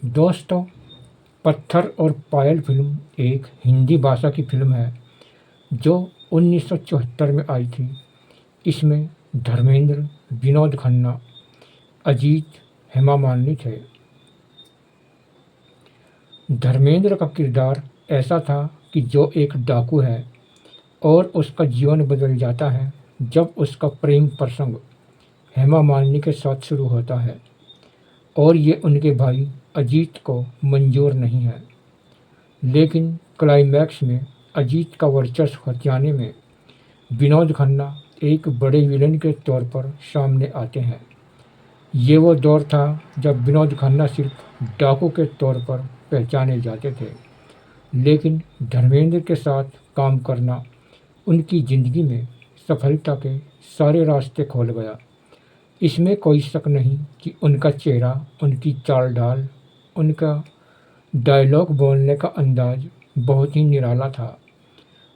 दोस्तों, पत्थर और पायल फिल्म एक हिंदी भाषा की फिल्म है जो 1974 में आई थी। इसमें धर्मेंद्र, विनोद खन्ना, अजीत, हेमा मालिनी थे। धर्मेंद्र का किरदार ऐसा था कि जो एक डाकू है और उसका जीवन बदल जाता है जब उसका प्रेम प्रसंग हेमा मालिनी के साथ शुरू होता है और ये उनके भाई अजीत को मंजूर नहीं है। लेकिन क्लाइमैक्स में अजीत का वर्चस्व हथियाने में विनोद खन्ना एक बड़े विलन के तौर पर सामने आते हैं। ये वो दौर था जब विनोद खन्ना सिर्फ डाकू के तौर पर पहचाने जाते थे, लेकिन धर्मेंद्र के साथ काम करना उनकी ज़िंदगी में सफलता के सारे रास्ते खोल गया। इसमें कोई शक नहीं कि उनका चेहरा, उनकी चाल ढाल, उनका डायलॉग बोलने का अंदाज बहुत ही निराला था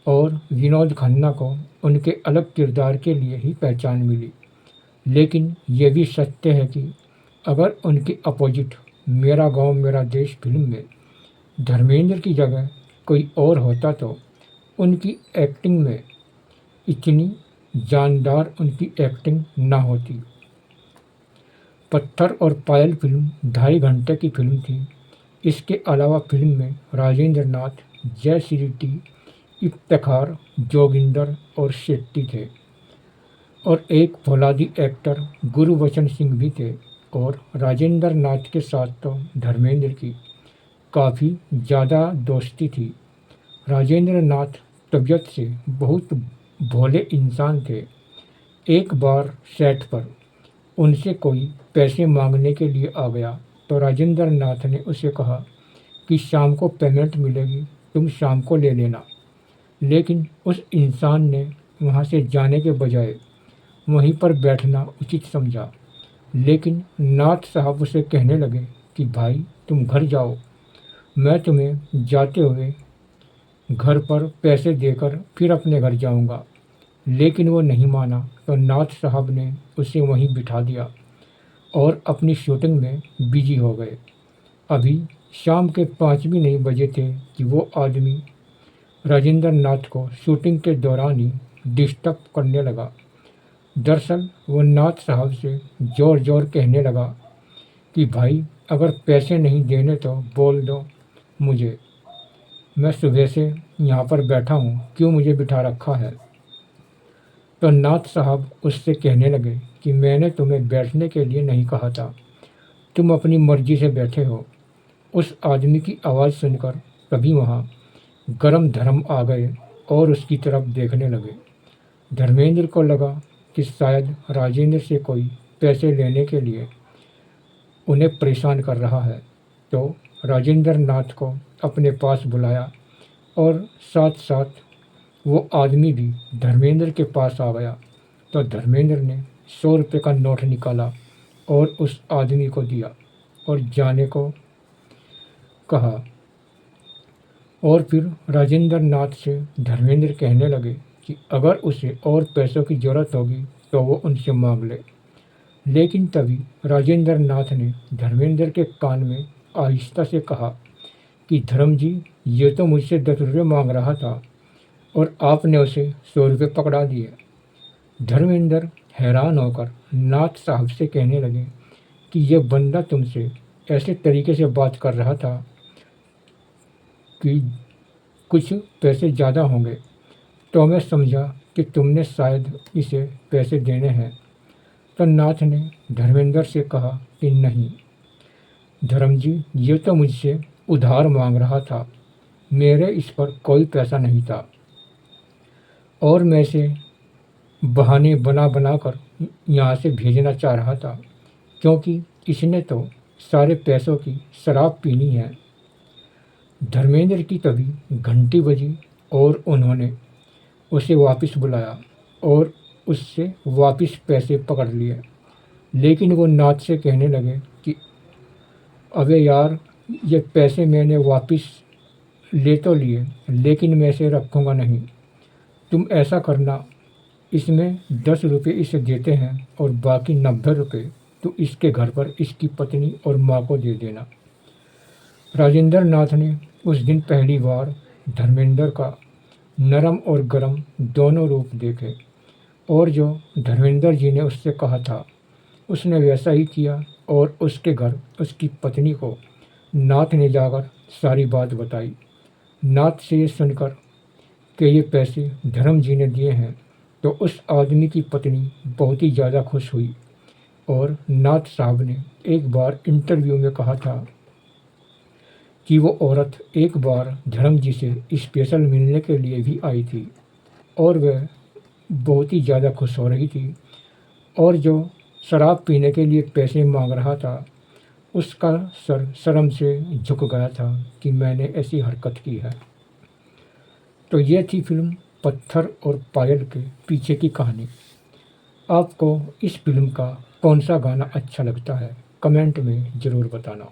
और विनोद खन्ना को उनके अलग किरदार के लिए ही पहचान मिली। लेकिन ये भी सत्य है कि अगर उनकी अपोजिट मेरा गांव मेरा देश फिल्म में धर्मेंद्र की जगह कोई और होता तो उनकी एक्टिंग में इतनी जानदार उनकी एक्टिंग ना होती। पत्थर और पायल फिल्म 2.5 घंटे की फिल्म थी। इसके अलावा फिल्म में राजेंद्र नाथ, जय श्री टी, इफ्तिखार, जोगिंदर और शेट्टी थे और एक फौलादी एक्टर गुरबचन सिंह भी थे। और राजेंद्र नाथ के साथ तो धर्मेंद्र की काफ़ी ज़्यादा दोस्ती थी। राजेंद्र नाथ तबीयत से बहुत भोले इंसान थे। एक बार सेट पर उनसे कोई पैसे मांगने के लिए आ गया तो राजेंद्र नाथ ने उसे कहा कि शाम को पेमेंट मिलेगी, तुम शाम को ले लेना। लेकिन उस इंसान ने वहाँ से जाने के बजाय वहीं पर बैठना उचित समझा। लेकिन नाथ साहब उसे कहने लगे कि भाई तुम घर जाओ, मैं तुम्हें जाते हुए घर पर पैसे देकर फिर अपने घर जाऊंगा। लेकिन वो नहीं माना तो नाथ साहब ने उसे वहीं बिठा दिया और अपनी शूटिंग में बिजी हो गए। अभी शाम के 5 भी नहीं बजे थे कि वो आदमी राजेंद्र नाथ को शूटिंग के दौरान ही डिस्टर्ब करने लगा। दरअसल वो नाथ साहब से ज़ोर ज़ोर कहने लगा कि भाई अगर पैसे नहीं देने तो बोल दो मुझे, मैं सुबह से यहाँ पर बैठा हूँ, क्यों मुझे बिठा रखा है। तो नाथ साहब उससे कहने लगे कि मैंने तुम्हें बैठने के लिए नहीं कहा था, तुम अपनी मर्जी से बैठे हो। उस आदमी की आवाज़ सुनकर तभी वहाँ गरम धर्म आ गए और उसकी तरफ देखने लगे। धर्मेंद्र को लगा कि शायद राजेंद्र से कोई पैसे लेने के लिए उन्हें परेशान कर रहा है। तो राजेंद्र नाथ को अपने पास बुलाया और साथ साथ वो आदमी भी धर्मेंद्र के पास आ गया। तो धर्मेंद्र ने 100 रुपये का नोट निकाला और उस आदमी को दिया और जाने को कहा। और फिर राजेंद्र नाथ से धर्मेंद्र कहने लगे कि अगर उसे और पैसों की ज़रूरत होगी तो वो उनसे मांग ले। लेकिन तभी राजेंद्र नाथ ने धर्मेंद्र के कान में आहिस्ता से कहा कि धर्म जी, ये तो मुझसे 10 रुपये मांग रहा था और आपने उसे 100 रुपये पकड़ा दिए। धर्मेंद्र हैरान होकर नाथ साहब से कहने लगे कि यह बंदा तुमसे ऐसे तरीके से बात कर रहा था कि कुछ पैसे ज़्यादा होंगे, तो मैं समझा कि तुमने शायद इसे पैसे देने हैं। तो नाथ ने धर्मेंद्र से कहा कि नहीं धर्म जी, ये तो मुझसे उधार मांग रहा था, मेरे इस पर कोई पैसा नहीं था और मैं इसे बहाने बना बना कर यहाँ से भेजना चाह रहा था, क्योंकि इसने तो सारे पैसों की शराब पीनी है। धर्मेंद्र की तभी घंटी बजी और उन्होंने उसे वापस बुलाया और उससे वापस पैसे पकड़ लिए। लेकिन वो नाथ से कहने लगे कि अबे यार, ये पैसे मैंने वापस ले तो लिए, लेकिन मैं इसे रखूँगा नहीं। तुम ऐसा करना, इसमें 10 रुपये इसे देते हैं और बाकी 90 रुपये तो इसके घर पर इसकी पत्नी और माँ को दे देना। राजेंद्र नाथ ने उस दिन पहली बार धर्मेंद्र का नरम और गरम दोनों रूप देखे, और जो धर्मेंद्र जी ने उससे कहा था उसने वैसा ही किया, और उसके घर उसकी पत्नी को नाथ ने जाकर सारी बात बताई। नाथ से ये सुनकर कि ये पैसे धर्म जी ने दिए हैं, तो उस आदमी की पत्नी बहुत ही ज़्यादा खुश हुई, और नाथ साहब ने एक बार इंटरव्यू में कहा था कि वो औरत एक बार धर्म जी से स्पेशल मिलने के लिए भी आई थी, और वह बहुत ही ज़्यादा खुश हो रही थी, और जो शराब पीने के लिए पैसे मांग रहा था उसका सर शर्म से झुक गया था कि मैंने ऐसी हरकत की है। तो ये थी फिल्म पत्थर और पायल के पीछे की कहानी। आपको इस फिल्म का कौन सा गाना अच्छा लगता है, कमेंट में ज़रूर बताना।